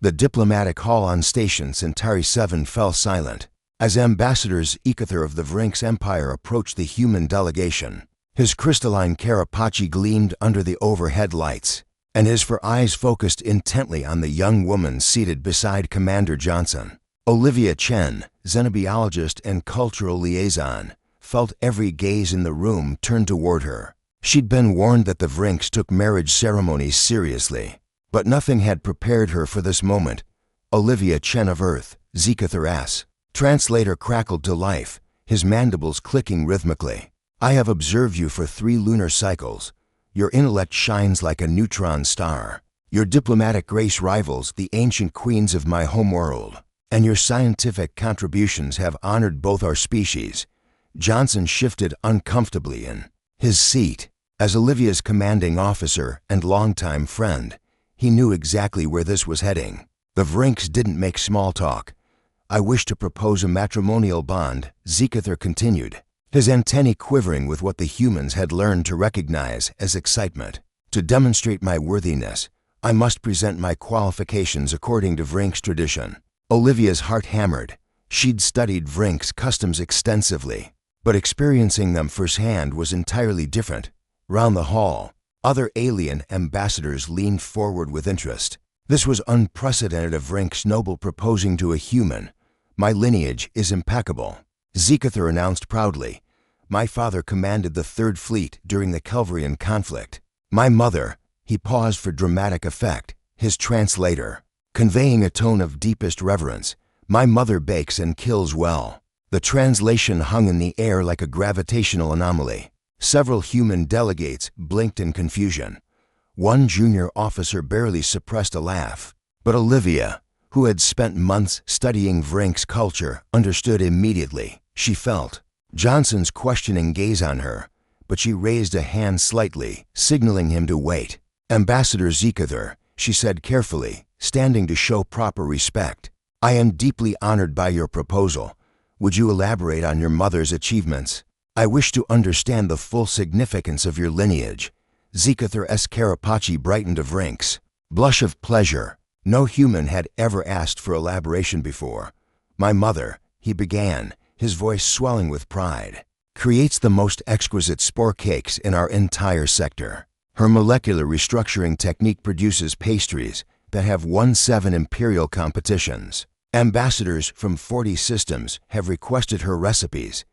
The diplomatic hall on Station Centauri 7 fell silent as Ambassador Zekather of the Vrinks Empire approached the human delegation. His crystalline carapace gleamed under the overhead lights, and his eyes focused intently on the young woman seated beside Commander Johnson. Olivia Chen, xenobiologist and cultural liaison, felt every gaze in the room turned toward her. She'd been warned that the Vrinks took marriage ceremonies seriously, but nothing had prepared her for this moment. Olivia Chen of Earth, Zekather S. Translator crackled to life, his mandibles clicking rhythmically. I have observed you for 3 lunar cycles. Your intellect shines like a neutron star. Your diplomatic grace rivals the ancient queens of my homeworld, and your scientific contributions have honored both our species. Johnson shifted uncomfortably in his seat. As Olivia's commanding officer and longtime friend, he knew exactly where this was heading. The Vrinks didn't make small talk. I wish to propose a matrimonial bond, Zekather continued, his antennae quivering with what the humans had learned to recognize as excitement. To demonstrate my worthiness, I must present my qualifications according to Vrinks tradition. Olivia's heart hammered. She'd studied Vrinks customs extensively, but experiencing them firsthand was entirely different. Round the hall, other alien ambassadors leaned forward with interest. This was unprecedented of Vrinks noble proposing to a human. My lineage is impeccable, Zekather announced proudly. My father commanded the 3rd Fleet during the Kelvrian conflict. My mother, he paused for dramatic effect, his translator, conveying a tone of deepest reverence. My mother bakes and kills well. The translation hung in the air like a gravitational anomaly. Several human delegates blinked in confusion. One junior officer barely suppressed a laugh. But Olivia, who had spent months studying Vrinks culture, understood immediately. She felt Johnson's questioning gaze on her, but she raised a hand slightly, signaling him to wait. Ambassador Zekather, she said carefully, standing to show proper respect. I am deeply honored by your proposal. Would you elaborate on your mother's achievements? I wish to understand the full significance of your lineage. Zekather's carapace brightened of Vrinks. Blush of pleasure. No human had ever asked for elaboration before. My mother, he began, his voice swelling with pride, creates the most exquisite spore cakes in our entire sector. Her molecular restructuring technique produces pastries that have won 7 imperial competitions. Ambassadors from 40 systems have requested her recipes.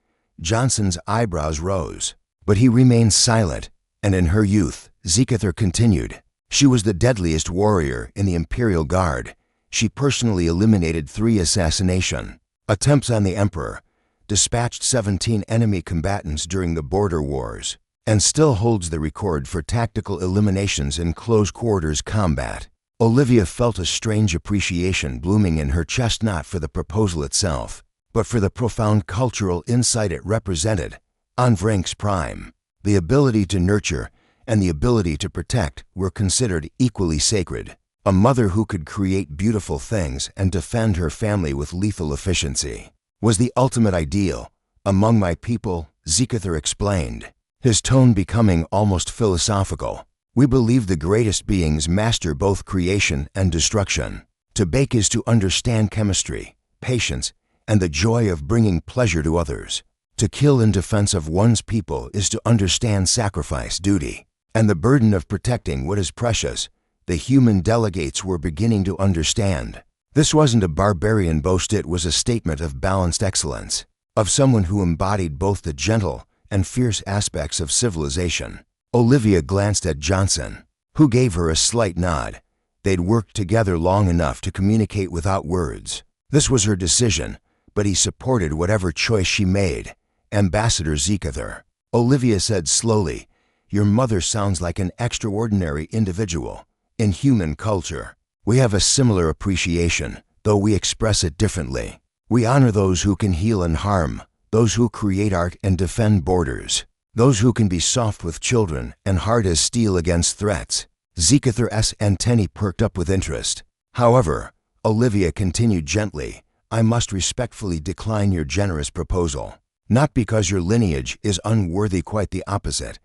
Johnson's eyebrows rose, but he remained silent, and in her youth, Zekather continued, she was the deadliest warrior in the Imperial Guard. She personally eliminated 3 assassination attempts on the Emperor, dispatched 17 enemy combatants during the border wars, and still holds the record for tactical eliminations in close-quarters combat. Olivia felt a strange appreciation blooming in her chest, not for the proposal itself, but for the profound cultural insight it represented. On Vrinks Prime, the ability to nurture and the ability to protect were considered equally sacred. A mother who could create beautiful things and defend her family with lethal efficiency was the ultimate ideal. Among my people, Zekather explained, his tone becoming almost philosophical. We believe the greatest beings master both creation and destruction. To bake is to understand chemistry, patience, and the joy of bringing pleasure to others. To kill in defense of one's people is to understand sacrifice, duty, and the burden of protecting what is precious. The human delegates were beginning to understand. This wasn't a barbarian boast, it was a statement of balanced excellence, of someone who embodied both the gentle and fierce aspects of civilization. Olivia glanced at Johnson, who gave her a slight nod. They'd worked together long enough to communicate without words. This was her decision, but he supported whatever choice she made. Ambassador Zekather, Olivia said slowly, your mother sounds like an extraordinary individual. In human culture, we have a similar appreciation, though we express it differently. We honor those who can heal and harm, those who create art and defend borders, those who can be soft with children and hard as steel against threats. Zekather's antennae perked up with interest. However, Olivia continued gently, I must respectfully decline your generous proposal. Not because your lineage is unworthy, quite the opposite,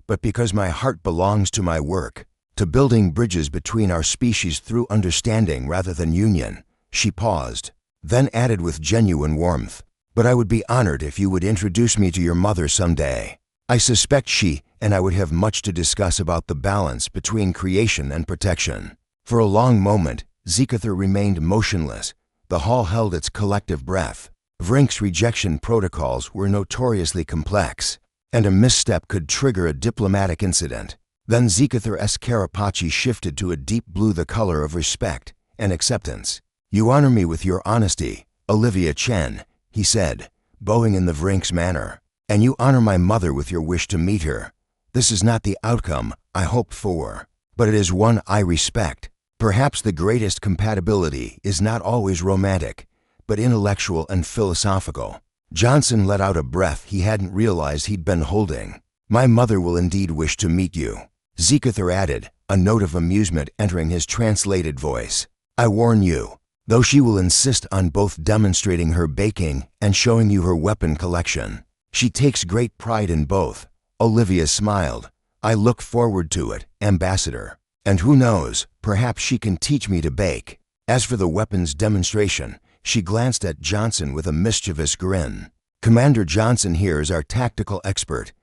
but because my heart belongs to my work. to building bridges between our species through understanding rather than union." She paused, then added with genuine warmth, "But I would be honored if you would introduce me to your mother someday. I suspect she and I would have much to discuss about the balance between creation and protection." For a long moment, Zekather remained motionless. The hall held its collective breath. Vrink's rejection protocols were notoriously complex, and a misstep could trigger a diplomatic incident. Then Zekather's carapace shifted to a deep blue, the color of respect and acceptance. "You honor me with your honesty, Olivia Chen," he said, bowing in the Vrink's manner. "And you honor my mother with your wish to meet her. This is not the outcome I hoped for, but it is one I respect. Perhaps the greatest compatibility is not always romantic, but intellectual and philosophical." Johnson let out a breath he hadn't realized he'd been holding. "My mother will indeed wish to meet you," Zekather added, a note of amusement entering his translated voice. "I warn you, though she will insist on both demonstrating her baking and showing you her weapon collection. She takes great pride in both." Olivia smiled. "I look forward to it, Ambassador. And who knows, perhaps she can teach me to bake." As for the weapons demonstration, she glanced at Johnson with a mischievous grin. "Commander Johnson here is our tactical expert.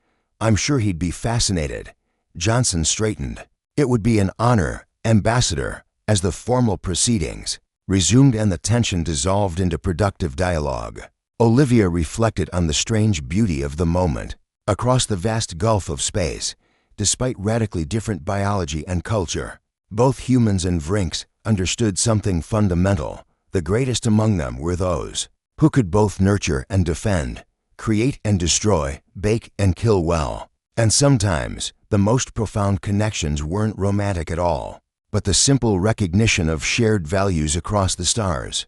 I'm sure he'd be fascinated." Johnson straightened. "It would be an honor, Ambassador," as the formal proceedings resumed and the tension dissolved into productive dialogue. Olivia reflected on the strange beauty of the moment. Across the vast gulf of space, despite radically different biology and culture, both humans and Vrinks understood something fundamental. The greatest among them were those who could both nurture and defend, create and destroy, bake and kill well. And sometimes, the most profound connections weren't romantic at all, but the simple recognition of shared values across the stars.